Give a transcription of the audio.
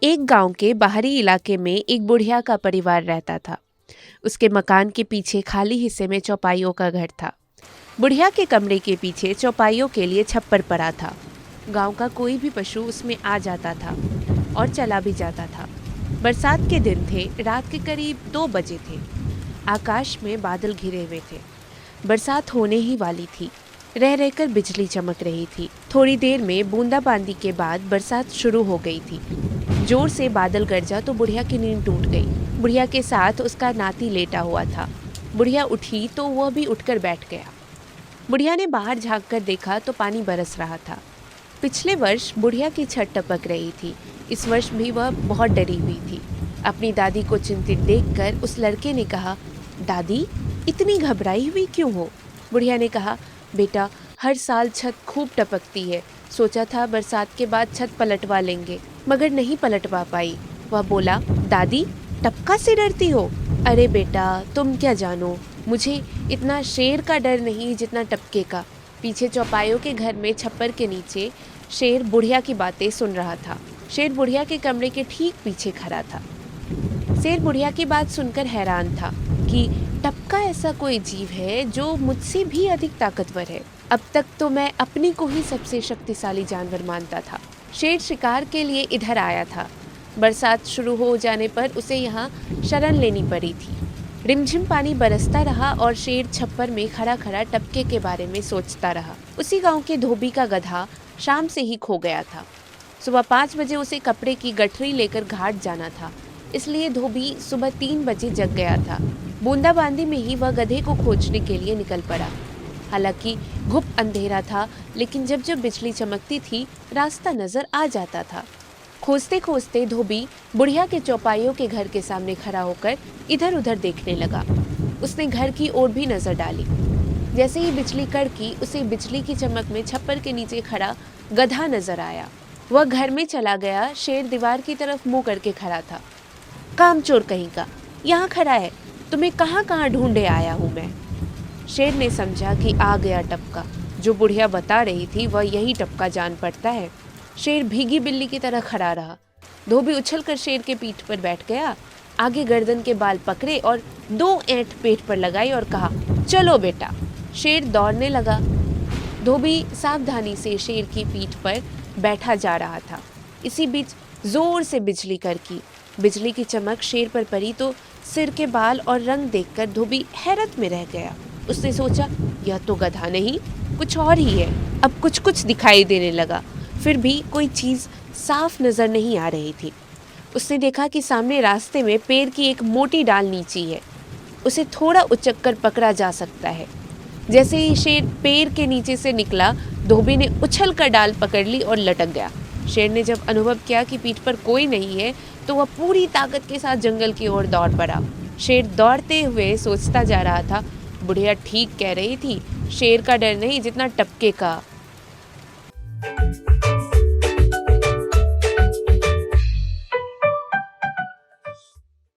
एक गांव के बाहरी इलाके में एक बुढ़िया का परिवार रहता था। उसके मकान के पीछे खाली हिस्से में चौपाइयों का घर था। बुढ़िया के कमरे के पीछे चौपाइयों के लिए छप्पर पड़ा था। गांव का कोई भी पशु उसमें आ जाता था और चला भी जाता था। बरसात के दिन थे। रात के करीब 2 बजे थे। आकाश में बादल घिरे हुए थे। बरसात होने ही वाली थी। रह रहकर बिजली चमक रही थी। थोड़ी देर में बूंदाबांदी के बाद बरसात शुरू हो गई थी। जोर से बादल गरजा तो बुढ़िया की नींद टूट गई। बुढ़िया के साथ उसका नाती लेटा हुआ था। बुढ़िया उठी तो वह भी उठकर बैठ गया। बुढ़िया ने बाहर झांक कर देखा तो पानी बरस रहा था। पिछले वर्ष बुढ़िया की छत टपक रही थी। इस वर्ष भी वह बहुत डरी हुई थी। अपनी दादी को चिंतित देखकर उस लड़के ने कहा, दादी, इतनी घबराई हुई क्यों हो? बुढ़िया ने कहा, बेटा, हर साल छत खूब टपकती है। सोचा था बरसात के बाद छत पलटवा लेंगे, मगर नहीं पलटवा पाई। वह बोला, दादी, टपका से डरती हो? अरे बेटा, तुम क्या जानो, मुझे इतना शेर का डर नहीं जितना टपके का। पीछे चौपाइयों के घर में छप्पर के नीचे शेर बुढ़िया की बातें सुन रहा था। शेर बुढ़िया के कमरे के ठीक पीछे खड़ा था। शेर बुढ़िया की बात सुनकर हैरान था कि टपका ऐसा कोई जीव है जो मुझसे भी अधिक ताकतवर है। अब तक तो मैं अपने को ही सबसे शक्तिशाली जानवर मानता था। शेर शिकार के लिए इधर आया था। बरसात शुरू हो जाने पर उसे यहाँ शरण लेनी पड़ी थी। रिमझिम पानी बरसता रहा और शेर छप्पर में खड़ा खड़ा टपके के बारे में सोचता रहा। उसी गांव के धोबी का गधा शाम से ही खो गया था। सुबह 5 बजे उसे कपड़े की गठरी लेकर घाट जाना था, इसलिए धोबी सुबह 3 बजे जग गया था। बूंदाबांदी में ही वह गधे को खोजने के लिए निकल पड़ा। हालांकि घुप अंधेरा था, लेकिन जब जब बिजली चमकती थी रास्ता नजर आ जाता था। खोजते खोजते धोबी बुढ़िया के चौपाइयों के घर के सामने खड़ा होकर इधर उधर देखने लगा। उसने घर की ओर भी नजर डाली। जैसे ही बिजली कड़की, उसे बिजली की चमक में छप्पर के नीचे खड़ा गधा नजर आया। वह घर में चला गया। शेर दीवार की तरफ मुंह करके खड़ा था। कामचोर कहीं का, यहाँ खड़ा है, तुम्हें कहाँ कहाँ ढूंढे आया हूँ मैं। शेर ने समझा कि आ गया टपका। जो बुढ़िया बता रही थी वह यही टपका जान पड़ता है। शेर भीगी बिल्ली की तरह खड़ा रहा। धोबी उछलकर शेर के पीठ पर बैठ गया, आगे गर्दन के बाल पकड़े और 2 ऐंठ पेट पर लगाई और कहा, चलो बेटा। शेर दौड़ने लगा। धोबी सावधानी से शेर की पीठ पर बैठा जा रहा था। इसी बीच जोर से बिजली कड़की। बिजली की चमक शेर पर पड़ी तो सिर के बाल और रंग देखकर धोबी हैरत में रह गया। उसने सोचा, यह तो गधा नहीं, कुछ और ही है। अब कुछ कुछ दिखाई देने लगा, फिर भी कोई चीज़ साफ नजर नहीं आ रही थी। उसने देखा कि सामने रास्ते में पेड़ की एक मोटी डाल नीची है। उसे थोड़ा उचक कर पकड़ा जा सकता है। जैसे ही शेर पेड़ के नीचे से निकला, धोबी ने उछल कर डाल पकड़ ली और लटक गया। शेर ने जब अनुभव किया कि पीठ पर कोई नहीं है तो वह पूरी ताकत के साथ जंगल की ओर दौड़ पड़ा। शेर दौड़ते हुए सोचता जा रहा था, बुढ़िया ठीक कह रही थी, शेर का डर नहीं जितना टपके का।